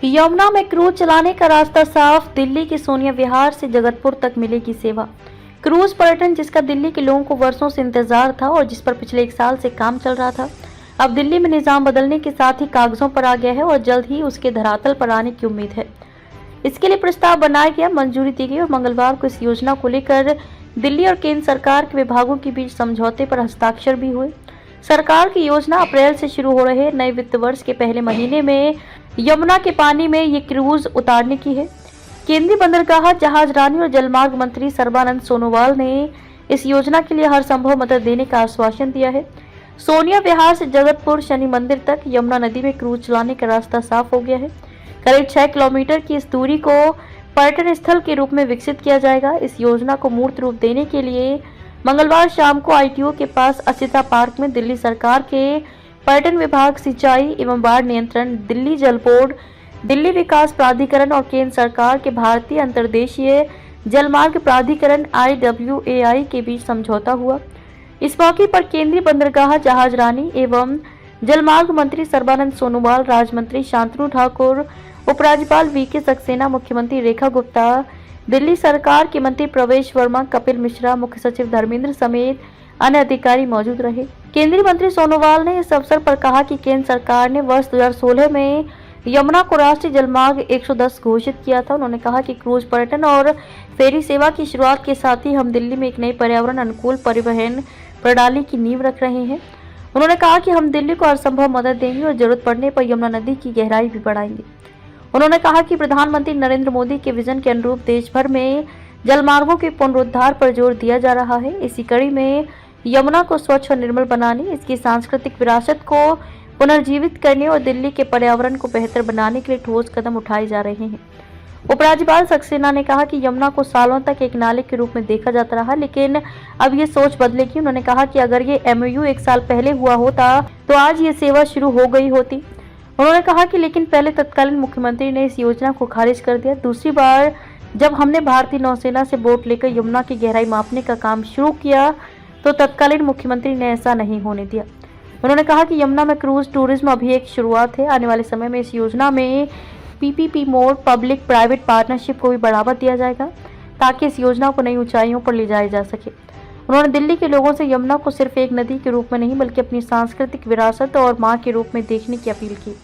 यमुना में क्रूज चलाने का रास्ता साफ, दिल्ली के सोनिया विहार से जगतपुर तक मिलेगी सेवा। क्रूज पर्यटन जिसका दिल्ली के लोगों को वर्षों से इंतजार था और जिस पर पिछले 1 साल से काम चल रहा था, अब दिल्ली में निजाम बदलने के साथ ही कागजों पर आ गया है और जल्द ही उसके धरातल पर आने की उम्मीद है। इसके लिए प्रस्ताव बनाया गया, मंजूरी दी गई और मंगलवार को इस योजना को लेकर दिल्ली और केंद्र सरकार के विभागों के बीच समझौते पर हस्ताक्षर भी हुए। सरकार की योजना अप्रैल से शुरू हो रहे नए वित्त वर्ष के पहले महीने में यमुना के पानी में ये क्रूज उतारने की है। केंद्रीय बंदरगाह, जहाज रानी और जलमार्ग मंत्री सर्बानंद सोनोवाल ने इस योजना के लिए हर संभव मदद देने का आश्वासन दिया है। सोनिया विहार से जगतपुर शनि मंदिर तक यमुना नदी में क्रूज चलाने का रास्ता साफ हो गया है। करीब 6 किलोमीटर की इस दूरी को पर्यटन स्थल के रूप में विकसित किया जाएगा। इस योजना को मूर्त रूप देने के लिए मंगलवार शाम को आईटीओ के पास असिता पार्क में दिल्ली सरकार के पर्यटन विभाग, सिंचाई एवं बाढ़ नियंत्रण, दिल्ली जल बोर्ड, दिल्ली विकास प्राधिकरण और केंद्र सरकार के भारतीय अंतर्देशीय जलमार्ग प्राधिकरण IWAI के बीच समझौता हुआ। इस मौके पर केंद्रीय बंदरगाह, जहाज रानी एवं जलमार्ग मंत्री सर्बानंद सोनोवाल, राज्य मंत्री शांतनु ठाकुर, उपराज्यपाल VK सक्सेना, मुख्यमंत्री रेखा गुप्ता, दिल्ली सरकार के मंत्री प्रवेश वर्मा, कपिल मिश्रा, मुख्य सचिव धर्मेंद्र समेत अन्य अधिकारी मौजूद रहे। केंद्रीय मंत्री सोनोवाल ने इस अवसर पर कहा कि केंद्र सरकार ने वर्ष 2016 में यमुना को राष्ट्रीय जलमार्ग 110 घोषित किया था। उन्होंने कहा कि क्रूज पर्यटन और फेरी सेवा की शुरुआत के साथ ही हम दिल्ली में एक नई पर्यावरण अनुकूल परिवहन प्रणाली की नींव रख रहे हैं। उन्होंने कहा कि हम दिल्ली को हर संभव मदद देंगे और जरूरत पड़ने पर यमुना नदी की गहराई भी बढ़ाएंगे। उन्होंने कहा कि प्रधानमंत्री नरेंद्र मोदी के विजन के अनुरूप देश भर में जलमार्गों के पुनरुद्धार पर जोर दिया जा रहा है। इसी कड़ी में यमुना को स्वच्छ और निर्मल बनाने, इसकी सांस्कृतिक विरासत को पुनर्जीवित करने और दिल्ली के पर्यावरण को बेहतर बनाने के लिए ठोस कदम उठाए जा रहे हैं। उपराज्यपाल सक्सेना ने कहा कि यमुना को सालों तक एक नाले के रूप में देखा जाता रहा, लेकिन अब ये सोच बदलेगी। उन्होंने कहा कि अगर ये MOU 1 साल पहले हुआ होता तो आज ये सेवा शुरू हो गई होती। उन्होंने कहा कि लेकिन पहले तत्कालीन मुख्यमंत्री ने इस योजना को खारिज कर दिया। दूसरी बार जब हमने भारतीय नौसेना से बोट लेकर यमुना की गहराई मापने का काम शुरू किया तो तत्कालीन मुख्यमंत्री ने ऐसा नहीं होने दिया। उन्होंने कहा कि यमुना में क्रूज टूरिज्म अभी एक शुरुआत है। आने वाले समय में इस योजना में PPP mode, public private partnership को भी बढ़ावा दिया जाएगा ताकि इस योजना को नई ऊंचाइयों पर ले जाया जा सके। उन्होंने दिल्ली के लोगों से यमुना को सिर्फ एक नदी के रूप में नहीं बल्कि अपनी सांस्कृतिक विरासत और मां के रूप में देखने की अपील की।